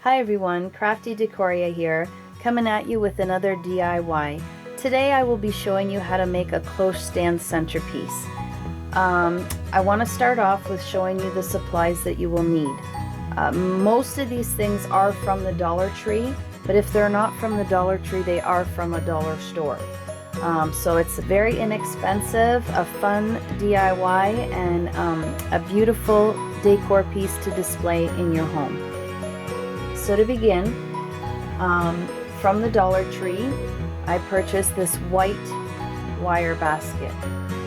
Hi everyone, Crafty Decoria here, coming at you with another DIY. Today I will be showing you how to make a cloche stand centerpiece. I want to start off with showing you the supplies that you will need. Most of these things are from the Dollar Tree, but if they're not from the Dollar Tree, they are from a dollar store. So it's very inexpensive, a fun DIY, and a beautiful decor piece to display in your home. So to begin, from the Dollar Tree, I purchased this white wire basket,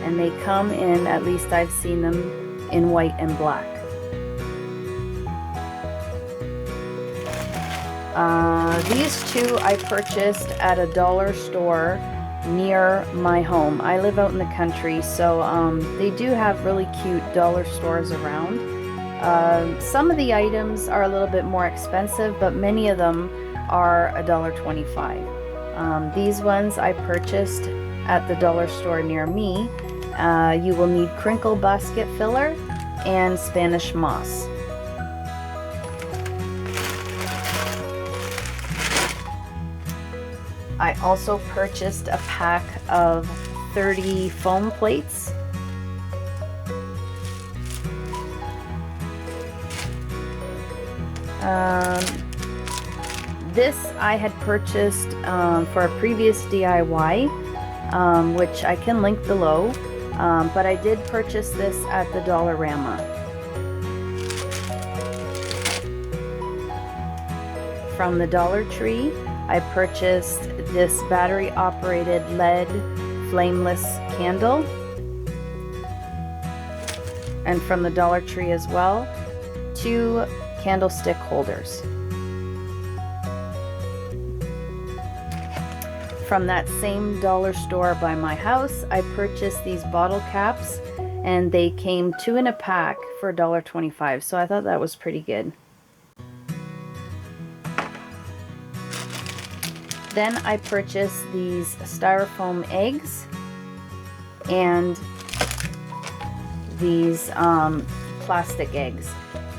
and they come in, at least I've seen them, in white and black. These two I purchased at a dollar store near my home. I live out in the country, so they do have really cute dollar stores around. Some of the items are a little bit more expensive, but many of them are $1.25. These ones I purchased at the dollar store near me. You will need crinkle basket filler and Spanish moss. I also purchased a pack of 30 foam plates. This I had purchased for a previous DIY, which I can link below, but I did purchase this at the Dollarama. From the Dollar Tree, I purchased this battery operated LED flameless candle, and from the Dollar Tree as well, 2 candlestick holders. From that same dollar store by my house, I purchased these bottle caps, and they came 2 in a pack for $1.25, so I thought that was pretty good. Then I purchased these styrofoam eggs and these plastic eggs.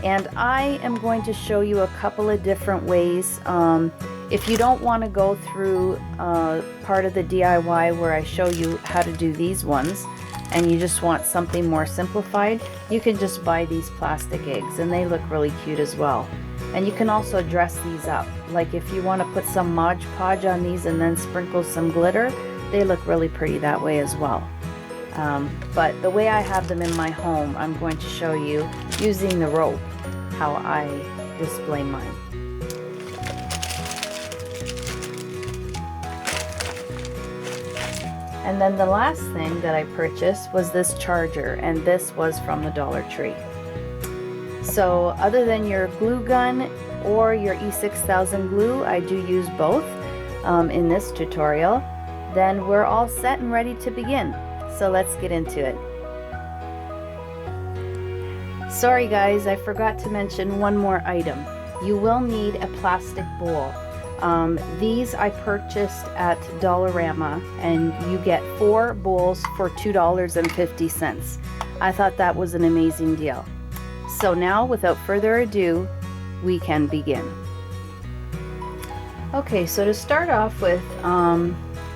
And I am going to show you a couple of different ways. If you don't want to go through part of the DIY where I show you how to do these ones, and you just want something more simplified, you can just buy these plastic eggs, and they look really cute as well. And you can also dress these up. Like if you want to put some Mod Podge on these and then sprinkle some glitter, they look really pretty that way as well. But the way I have them in my home, I'm going to show you using the rope how I display mine. And then the last thing that I purchased was this charger, and this was from the Dollar Tree. So other than your glue gun or your E6000 glue, I do use both in this tutorial, then we're all set and ready to begin. So let's get into it. Sorry guys, I forgot to mention one more item. You will need a plastic bowl. These I purchased at Dollarama, and you get 4 bowls for $2.50. I thought that was an amazing deal. So now, without further ado, we can begin. Okay, so to start off with,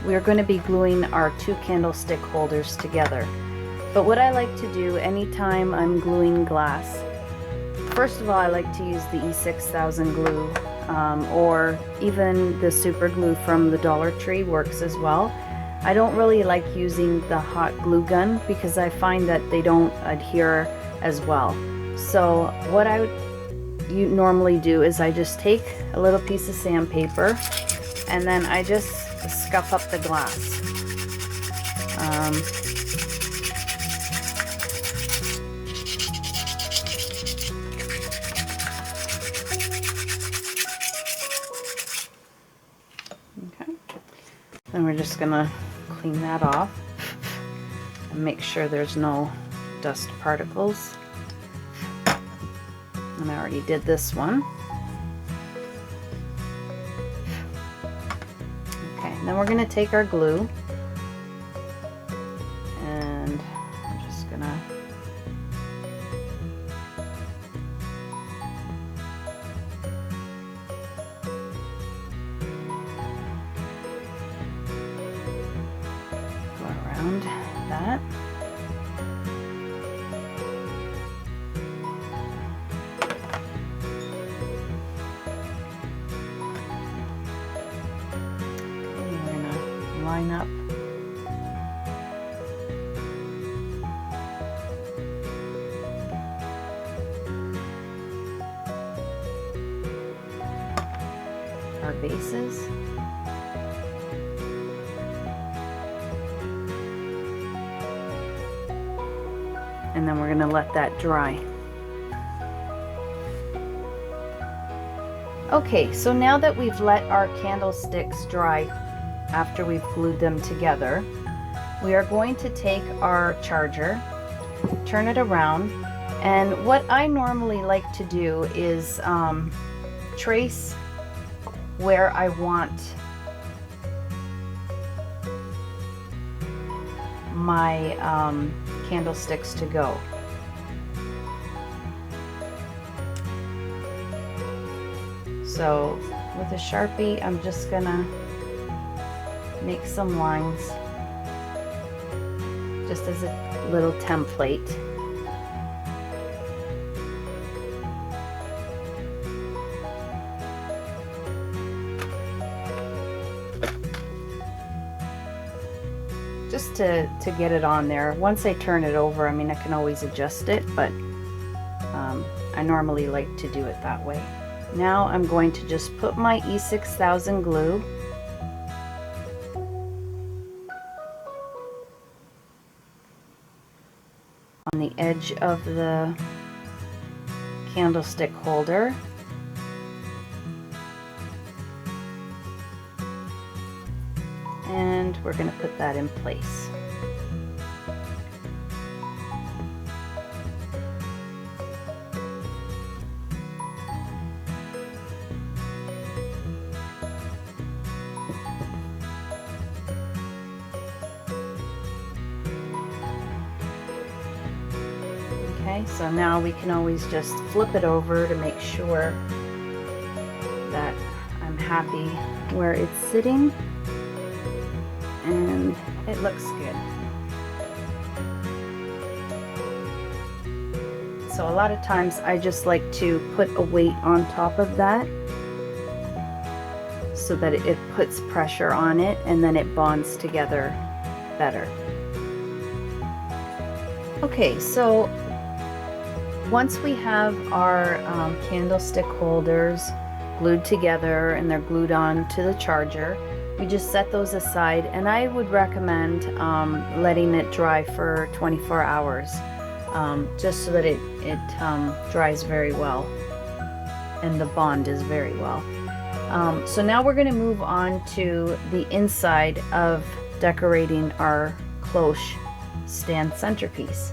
we're going to be gluing our 2 candlestick holders together. But what I like to do anytime I'm gluing glass, first of all, I like to use the E6000 glue, or even the super glue from the Dollar Tree works as well. I don't really like using the hot glue gun because I find that they don't adhere as well. So what I would normally do is I just take a little piece of sandpaper, and then I just scuff up the glass. Okay. Then we're just gonna clean that off and make sure there's no dust particles. And I already did this one. Okay, and then we're going to take our glue, and I'm just going to line up. Our bases. And then we're going to let that dry. Okay, so now that we've let our candlesticks dry after we've glued them together, we are going to take our charger, turn it around, and what I normally like to do is trace where I want my candlesticks to go. So with a Sharpie, I'm just gonna make some lines just as a little template. Just to get it on there. Once I turn it over, I mean, I can always adjust it, but I normally like to do it that way. Now I'm going to just put my E6000 glue on the edge of the candlestick holder. And we're going to put that in place. Okay, so now we can always just flip it over to make sure that I'm happy where it's sitting. And it looks good. So a lot of times I just like to put a weight on top of that so that it puts pressure on it and then it bonds together better. Okay, so once we have our candlestick holders glued together and they're glued on to the charger, we just set those aside, and I would recommend letting it dry for 24 hours just so that it dries very well and the bond is very well. So now we're going to move on to the inside of decorating our cloche stand centerpiece.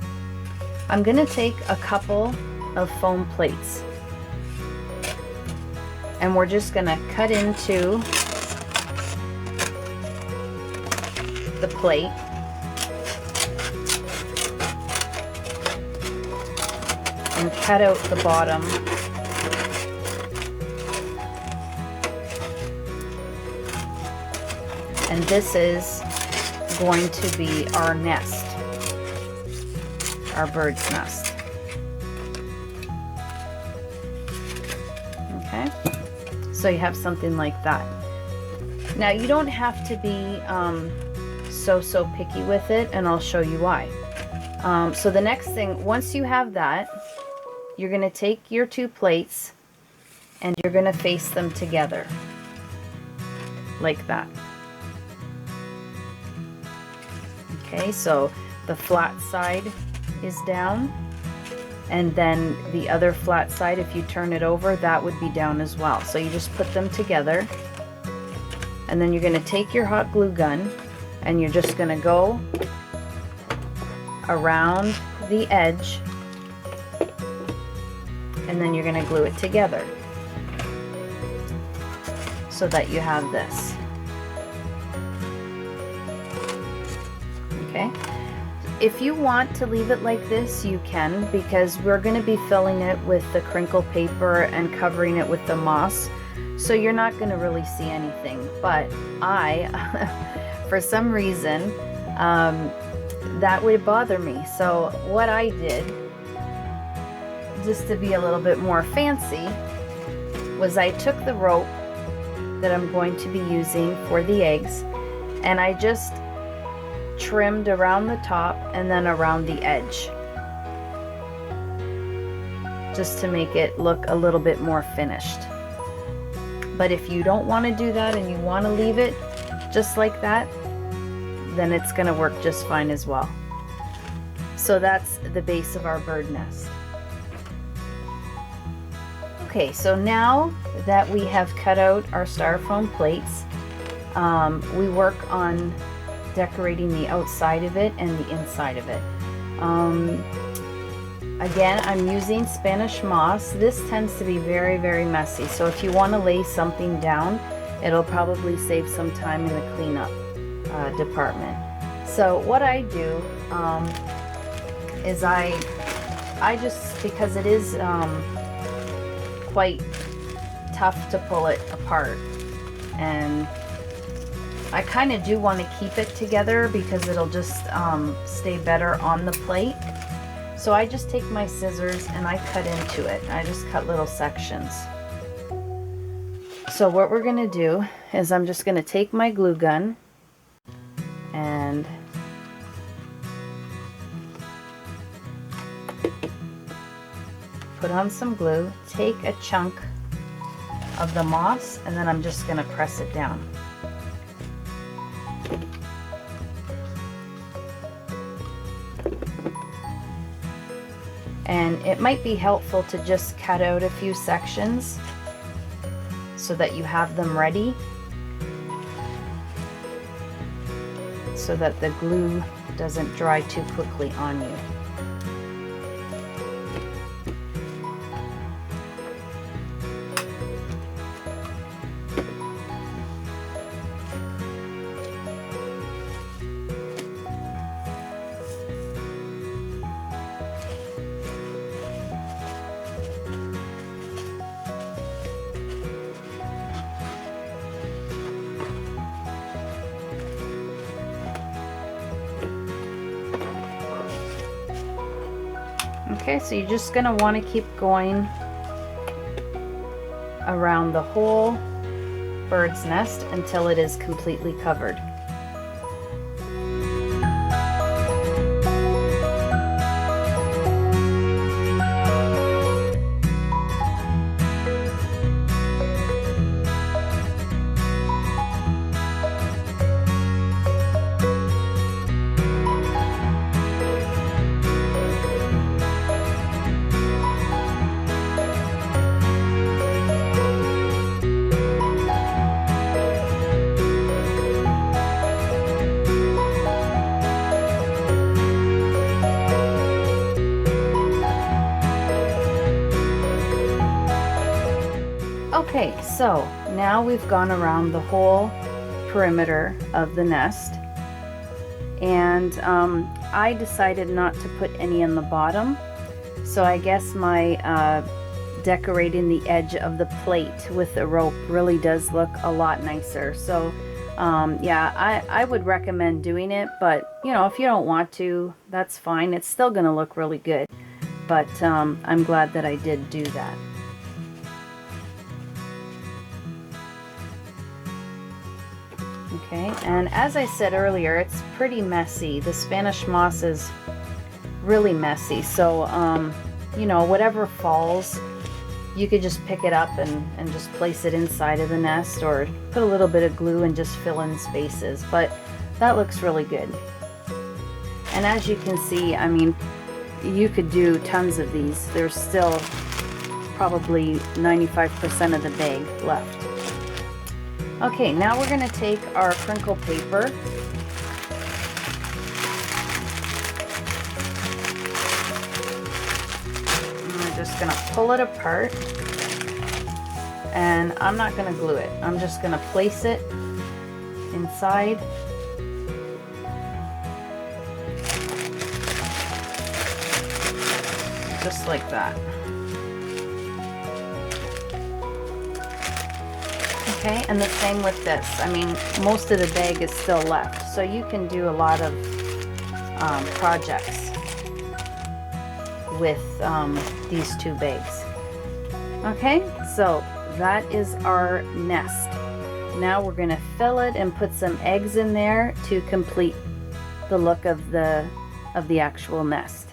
I'm going to take a couple of foam plates and we're just going to cut into the plate and cut out the bottom and this is going to be our nest, our bird's nest. Okay, so you have something like that. Now you don't have to be so picky with it, and I'll show you why. So the next thing, once you have that, you're going to take your two plates and you're going to face them together like that. Okay, so the flat side is down, and then the other flat side, if you turn it over, that would be down as well. So you just put them together, and then you're going to take your hot glue gun and you're just going to go around the edge, and then you're going to glue it together so that you have this. Okay, if you want to leave it like this, you can, because we're going to be filling it with the crinkle paper and covering it with the moss, so you're not going to really see anything. But for some reason, that would bother me. So what I did, just to be a little bit more fancy, was I took the rope that I'm going to be using for the eggs, and I just trimmed around the top and then around the edge, just to make it look a little bit more finished. But if you don't want to do that and you want to leave it just like that, then it's going to work just fine as well. So that's the base of our bird nest. Okay, so now that we have cut out our styrofoam plates, we work on decorating the outside of it and the inside of it. Again, I'm using Spanish moss. This tends to be very, very messy, so if you want to lay something down, it'll probably save some time in the cleanup department. So what I do is I just, because it is quite tough to pull it apart, and I kind of do want to keep it together because it'll just stay better on the plate. So I just take my scissors and I cut into it. I just cut little sections. So what we're going to do is I'm just going to take my glue gun and put on some glue, take a chunk of the moss, and then I'm just going to press it down. And it might be helpful to just cut out a few sections so that you have them ready, so that the glue doesn't dry too quickly on you. Okay, so you're just going to want to keep going around the whole bird's nest until it is completely covered. Okay, so now we've gone around the whole perimeter of the nest, and I decided not to put any in the bottom, so I guess my decorating the edge of the plate with the rope really does look a lot nicer. So yeah, I would recommend doing it, but you know, if you don't want to, that's fine. It's still gonna look really good, but I'm glad that I did do that. Okay, and as I said earlier, it's pretty messy. The Spanish moss is really messy, so you know, whatever falls, you could just pick it up and just place it inside of the nest, or put a little bit of glue and just fill in spaces, but that looks really good. And as you can see, I mean, you could do tons of these. There's still probably 95% of the bag left. Okay, now we're going to take our crinkle paper and we're just going to pull it apart, and I'm not going to glue it. I'm just going to place it inside. Just like that. Okay, and the same with this. I mean, most of the bag is still left, so you can do a lot of projects with these two bags. Okay, so that is our nest. Now we're going to fill it and put some eggs in there to complete the look of the actual nest.